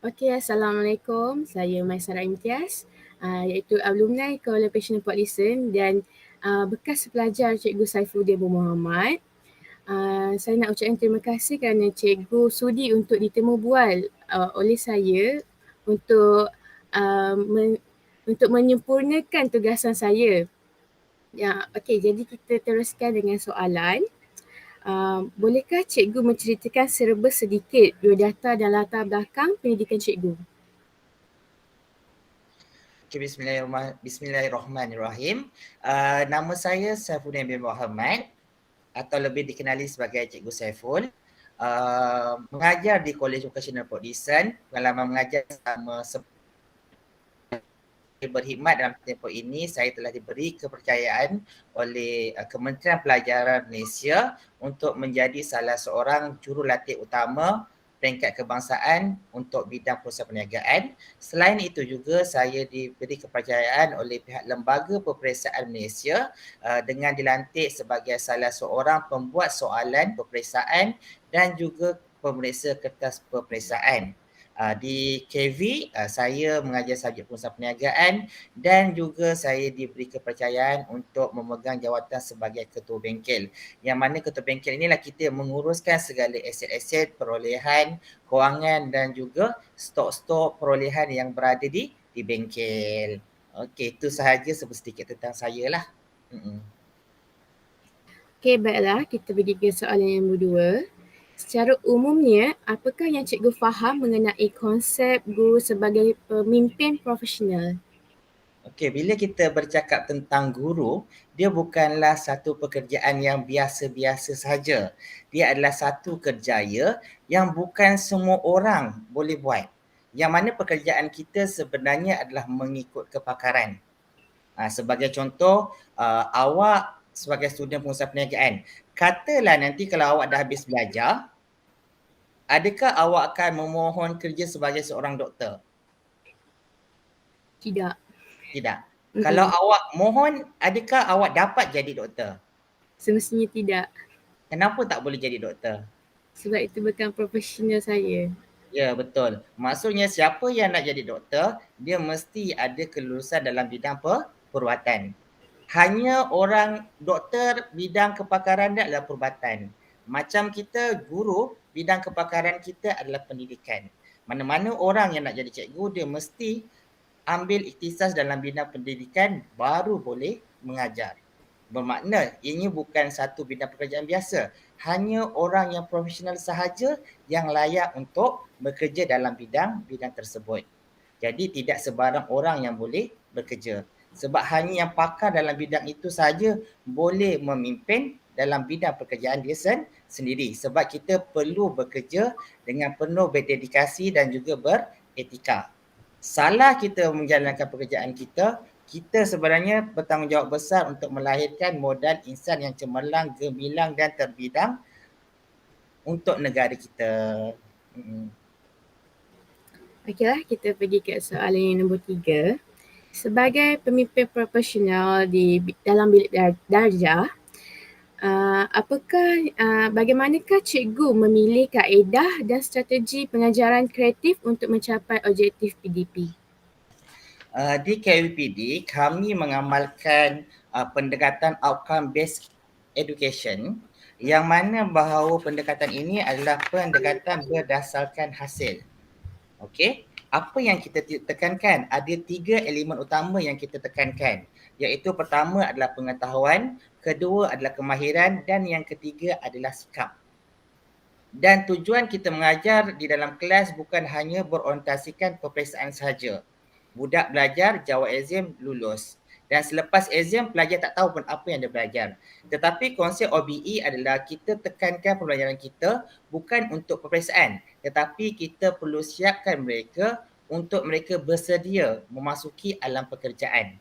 Okey, Assalamualaikum. Saya Maisarah Imtiaz, iaitu alumni Kuala Passion Port Dickson dan bekas pelajar Cikgu Saifuddin bin Mohamad. Saya nak ucapkan terima kasih kerana cikgu sudi untuk ditemu bual oleh saya untuk untuk menyempurnakan tugasan saya. Ya, okey, jadi kita teruskan dengan soalan. Bolehkah cikgu menceritakan serba sedikit biodata dan latar belakang pendidikan cikgu? Okay, Bismillahirrahmanirrahim. Nama saya Saifuddin bin Mohamad atau lebih dikenali sebagai Cikgu Saiful. Mengajar di College Vocational Port Dickson. Pengalaman mengajar selama berkhidmat dalam tempoh ini, saya telah diberi kepercayaan oleh Kementerian Pelajaran Malaysia untuk menjadi salah seorang jurulatih utama peringkat kebangsaan untuk bidang perusahaan perniagaan. Selain itu juga saya diberi kepercayaan oleh pihak Lembaga Peperiksaan Malaysia dengan dilantik sebagai salah seorang pembuat soalan peperiksaan dan juga pemeriksa kertas peperiksaan. Di KV, saya mengajar subjek pengurusan perniagaan dan juga saya diberi kepercayaan untuk memegang jawatan sebagai ketua bengkel. Yang mana ketua bengkel inilah kita menguruskan segala aset-aset, perolehan, kewangan dan juga stok-stok perolehan yang berada di bengkel. Okey, itu sahaja sedikit tentang saya lah. Okey, baiklah, kita pergi ke soalan yang kedua. Secara umumnya, apakah yang cikgu faham mengenai konsep guru sebagai pemimpin profesional? Okey, bila kita bercakap tentang guru, dia bukanlah satu pekerjaan yang biasa-biasa saja. Dia adalah satu kerjaya yang bukan semua orang boleh buat. Yang mana pekerjaan kita sebenarnya adalah mengikut kepakaran. Sebagai contoh, awak sebagai student pengurusan perniagaan, katalah nanti kalau awak dah habis belajar, adakah awak akan memohon kerja sebagai seorang doktor? Tidak. Tidak. Kalau awak mohon, adakah awak dapat jadi doktor? Semestinya tidak. Kenapa tak boleh jadi doktor? Sebab itu bukan profesional saya. Ya, betul. Maksudnya siapa yang nak jadi doktor, dia mesti ada kelulusan dalam bidang perubatan. Hanya orang doktor bidang kepakaran dia adalah perubatan. Macam kita guru, bidang kepakaran kita adalah pendidikan. Mana-mana orang yang nak jadi cikgu, dia mesti ambil ikhtisas dalam bidang pendidikan baru boleh mengajar. Bermakna ini bukan satu bidang pekerjaan biasa. Hanya orang yang profesional sahaja yang layak untuk bekerja dalam bidang tersebut. Jadi tidak sebarang orang yang boleh bekerja. Sebab hanya yang pakar dalam bidang itu sahaja boleh memimpin dalam bidang pekerjaan dia sendiri. Sebab kita perlu bekerja dengan penuh berdedikasi dan juga beretika. Salah kita menjalankan pekerjaan kita, kita sebenarnya bertanggungjawab besar untuk melahirkan modal insan yang cemerlang, gemilang dan terbidang untuk negara kita. Okeylah, kita pergi ke soalan yang nombor 3. Sebagai pemimpin profesional dalam bilik darjah, bagaimanakah cikgu memilih kaedah dan strategi pengajaran kreatif untuk mencapai objektif PDP? Di KUPD, kami mengamalkan pendekatan outcome based education yang mana bahawa pendekatan ini adalah pendekatan berdasarkan hasil. Okey, apa yang kita tekankan? Ada 3 elemen utama yang kita tekankan, iaitu pertama adalah pengetahuan, kedua adalah kemahiran dan yang ketiga adalah sikap. Dan tujuan kita mengajar di dalam kelas bukan hanya berorientasikan peperiksaan sahaja. Budak belajar, jawab exam, lulus. Dan selepas exam, pelajar tak tahu pun apa yang dia belajar. Tetapi konsep OBE adalah kita tekankan pembelajaran kita bukan untuk peperiksaan. Tetapi kita perlu siapkan mereka untuk mereka bersedia memasuki alam pekerjaan.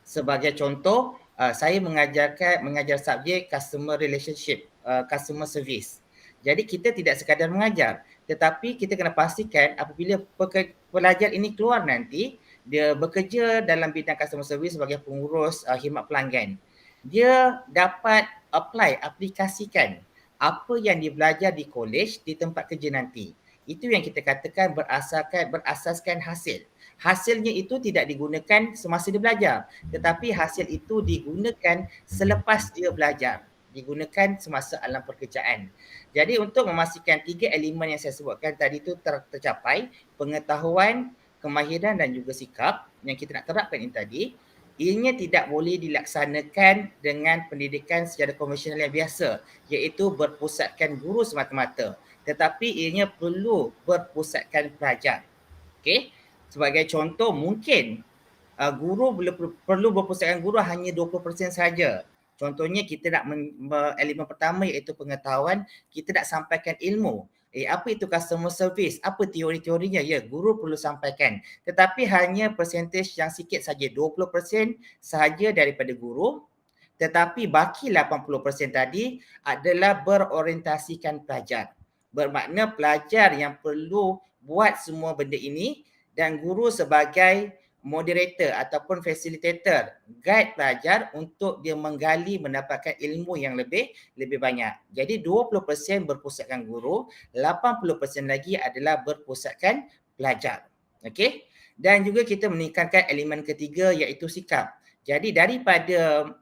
Sebagai contoh, saya mengajar subjek customer relationship, customer service. Jadi kita tidak sekadar mengajar, tetapi kita kena pastikan apabila pelajar ini keluar nanti, dia bekerja dalam bidang customer service sebagai pengurus khidmat pelanggan. Dia dapat aplikasikan apa yang dia belajar di college di tempat kerja nanti. Itu yang kita katakan berasaskan hasil. Hasilnya itu tidak digunakan semasa dia belajar, tetapi hasil itu digunakan selepas dia belajar, digunakan semasa alam pekerjaan. Jadi untuk memastikan 3 elemen yang saya sebutkan tadi itu tercapai, pengetahuan, kemahiran dan juga sikap yang kita nak terapkan ini tadi, ianya tidak boleh dilaksanakan dengan pendidikan secara konvensional yang biasa, iaitu berpusatkan guru semata-mata, tetapi ianya perlu berpusatkan pelajar. Okey? Sebagai contoh, mungkin guru perlu berpusatkan guru hanya 20% saja. Contohnya kita nak elemen pertama iaitu pengetahuan, kita nak sampaikan ilmu. Apa itu customer service? Apa teori-teorinya? Ya, guru perlu sampaikan. Tetapi hanya persentage yang sikit saja, 20% sahaja daripada guru. Tetapi baki 80% tadi adalah berorientasikan pelajar. Bermakna pelajar yang perlu buat semua benda ini dan guru sebagai moderator ataupun facilitator guide pelajar untuk dia menggali mendapatkan ilmu yang lebih banyak. Jadi 20% berpusatkan guru, 80% lagi adalah berpusatkan pelajar. Okey? Dan juga kita meningkatkan elemen ketiga iaitu sikap. Jadi daripada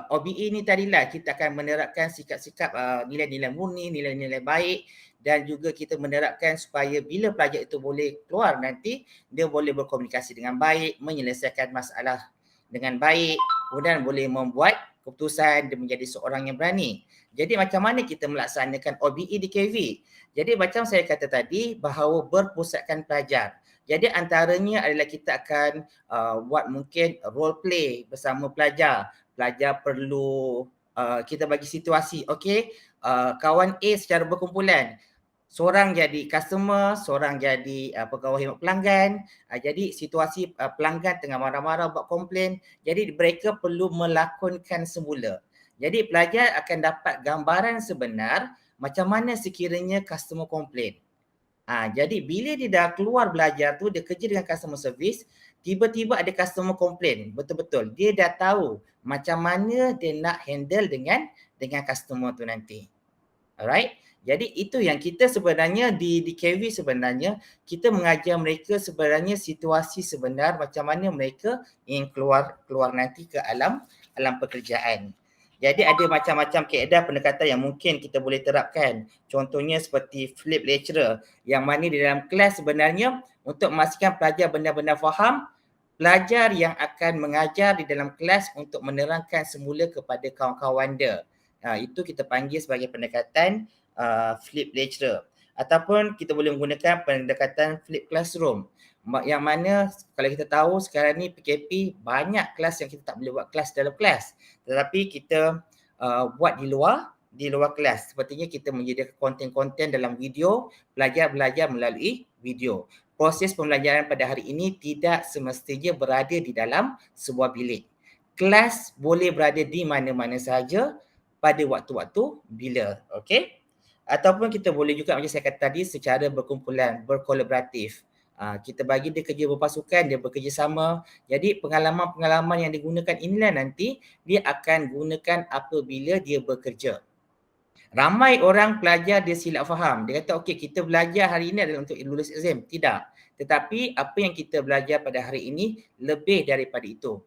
OBE ni tadilah kita akan menerapkan sikap-sikap nilai-nilai murni, nilai-nilai baik dan juga kita menerapkan supaya bila pelajar itu boleh keluar nanti dia boleh berkomunikasi dengan baik, menyelesaikan masalah dengan baik, kemudian boleh membuat keputusan dan menjadi seorang yang berani. Jadi macam mana kita melaksanakan OBE di KV? Jadi macam saya kata tadi bahawa berpusatkan pelajar. Jadi antaranya adalah kita akan buat mungkin role play bersama pelajar. Pelajar perlu kita bagi situasi, okey, kawan A secara berkumpulan. Seorang jadi customer, seorang jadi pegawai khidmat pelanggan. Jadi situasi pelanggan tengah marah-marah buat komplain. Jadi mereka perlu melakonkan semula. Jadi pelajar akan dapat gambaran sebenar macam mana sekiranya customer komplain. Jadi bila dia dah keluar belajar tu, dia kerja dengan customer service, tiba-tiba ada customer komplain. Betul-betul. Dia dah tahu macam mana dia nak handle dengan customer tu nanti. Alright? Jadi itu yang kita sebenarnya di KV sebenarnya, kita mengajar mereka sebenarnya situasi sebenar macam mana mereka ingin keluar nanti ke alam pekerjaan. Jadi ada macam-macam kaedah pendekatan yang mungkin kita boleh terapkan. Contohnya seperti flip lecturer yang mana di dalam kelas sebenarnya untuk memastikan pelajar benar-benar faham, pelajar yang akan mengajar di dalam kelas untuk menerangkan semula kepada kawan-kawan dia. Itu kita panggil sebagai pendekatan flip lecturer. Ataupun kita boleh menggunakan pendekatan flip classroom. Yang mana kalau kita tahu sekarang ni PKP banyak kelas yang kita tak boleh buat kelas dalam kelas. Tetapi kita buat di luar kelas. Sepertinya kita menyediakan konten-konten dalam video, pelajar belajar melalui video. Proses pembelajaran pada hari ini tidak semestinya berada di dalam sebuah bilik. Kelas boleh berada di mana-mana sahaja pada waktu-waktu bila. Okey? Ataupun kita boleh juga macam saya kata tadi secara berkumpulan, berkolaboratif. Kita bagi dia kerja berpasukan, dia bekerjasama. Jadi pengalaman-pengalaman yang digunakan inilah nanti dia akan gunakan apabila dia bekerja. Ramai orang pelajar dia silap faham. Dia kata okey kita belajar hari ini adalah untuk lulus exam. Tidak. Tetapi apa yang kita belajar pada hari ini lebih daripada itu.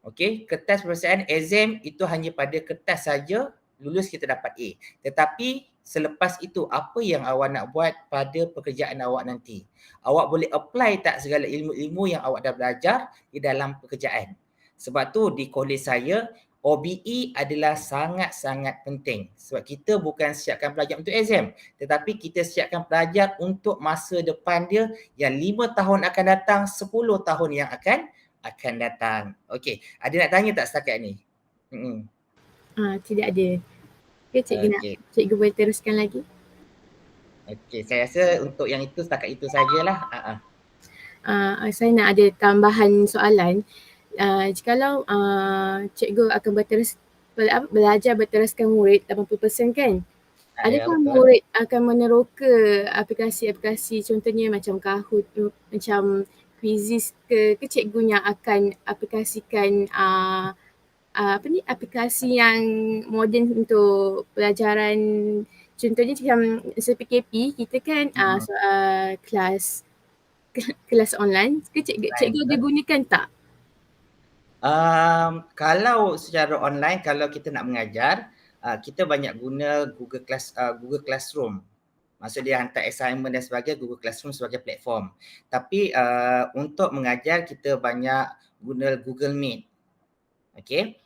Okey, kertas peperiksaan exam itu hanya pada kertas saja lulus kita dapat A. Tetapi selepas itu apa yang awak nak buat pada pekerjaan awak nanti? Awak boleh apply tak segala ilmu-ilmu yang awak dah belajar di dalam pekerjaan? Sebab tu di kolej saya OBE adalah sangat-sangat penting. Sebab kita bukan siapkan pelajar untuk exam, tetapi kita siapkan pelajar untuk masa depan dia yang 5 tahun akan datang, 10 tahun yang akan datang. Okey, ada nak tanya tak setakat ni? Tidak ada. Cikgu boleh teruskan lagi? Okey, saya rasa untuk yang itu setakat itu sajalah. Saya nak ada tambahan soalan. Jikalau cikgu akan belajar berteruskan murid 80% kan? Adakah murid akan meneroka aplikasi-aplikasi contohnya macam Kahoot, macam Quizizz ke cikgu yang akan aplikasikan aplikasi yang moden untuk pelajaran contohnya macam PKP kita kan soal kelas online, cikgu ada gunakan tak? Kalau secara online, kalau kita nak mengajar, kita banyak guna Google Classroom. Maksud dia hantar assignment dan sebagainya, Google Classroom sebagai platform. Tapi untuk mengajar kita banyak guna Google Meet. Okey.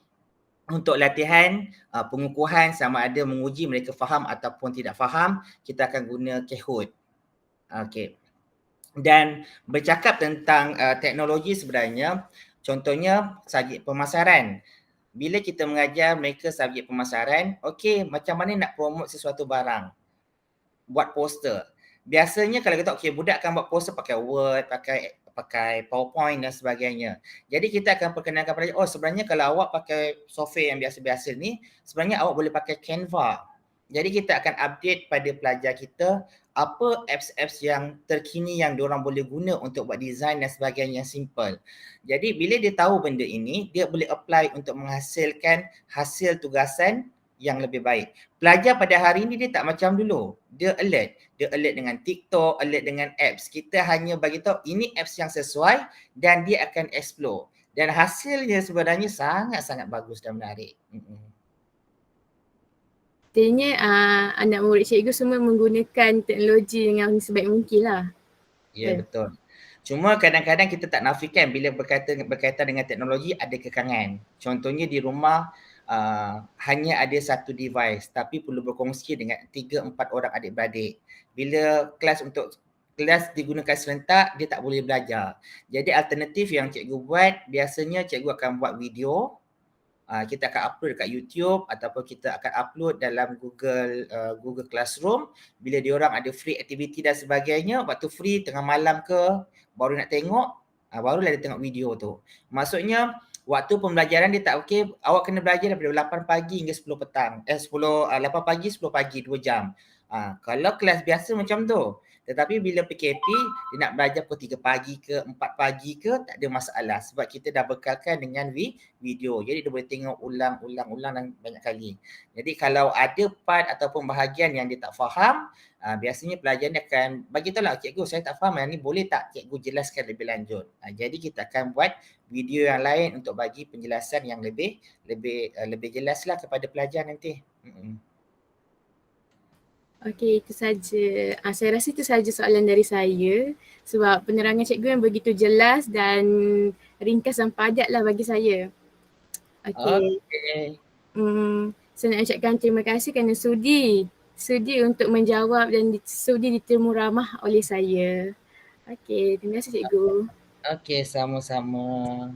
Untuk latihan, pengukuhan sama ada menguji mereka faham ataupun tidak faham, kita akan guna Kahoot. Okey. Dan bercakap tentang teknologi sebenarnya, contohnya subjek pemasaran. Bila kita mengajar mereka subjek pemasaran, okey, macam mana nak promote sesuatu barang? Buat poster. Biasanya kalau kita okey, budak akan buat poster pakai Word, pakai PowerPoint dan sebagainya. Jadi kita akan perkenalkan pada sebenarnya kalau awak pakai software yang biasa-biasa ni, sebenarnya awak boleh pakai Canva. Jadi kita akan update pada pelajar kita apa apps-apps yang terkini yang diorang boleh guna untuk buat design dan sebagainya yang simple. Jadi bila dia tahu benda ini, dia boleh apply untuk menghasilkan hasil tugasan yang lebih baik. Pelajar pada hari ini dia tak macam dulu. Dia alert. Dia alert dengan TikTok, alert dengan apps. Kita hanya bagi tahu ini apps yang sesuai dan dia akan explore. Dan hasilnya sebenarnya sangat-sangat bagus dan menarik. Artinya anak murid cikgu semua menggunakan teknologi dengan sebaik mungkin lah. Ya, betul. Cuma kadang-kadang kita tak nafikan bila berkaitan dengan teknologi ada kekangan. Contohnya di rumah hanya ada satu device tapi perlu berkongsi dengan 3-4 orang adik-beradik. Bila kelas digunakan serentak, dia tak boleh belajar. Jadi alternatif yang cikgu buat, biasanya cikgu akan buat video. Kita akan upload dekat YouTube ataupun kita akan upload dalam Google Classroom. Bila diorang ada free activity dan sebagainya, waktu free tengah malam ke baru nak tengok, barulah dia tengok video tu. Maksudnya waktu pembelajaran dia tak okey, awak kena belajar daripada 8 pagi hingga 10 petang. 8 pagi 10 pagi 2 jam. Kalau kelas biasa macam tu. Tetapi bila PKP, dia nak belajar pukul 3 pagi ke 4 pagi ke, tak ada masalah. Sebab kita dah bekalkan dengan video. Jadi dia boleh tengok ulang dan banyak kali. Jadi kalau ada part ataupun bahagian yang dia tak faham, biasanya pelajar ni akan bagi tahu lah, cikgu saya tak faham yang ni, boleh tak cikgu jelaskan lebih lanjut. Jadi kita akan buat video yang lain untuk bagi penjelasan yang lebih jelaslah kepada pelajar nanti. Okey, itu saja. Saya rasa itu saja soalan dari saya sebab penerangan cikgu yang begitu jelas dan ringkas dan padat lah bagi saya. Okey. Saya nak ucapkan terima kasih kerana sudi untuk menjawab dan sudi ditemu ramah oleh saya. Okey, terima kasih cikgu. Okey, sama-sama.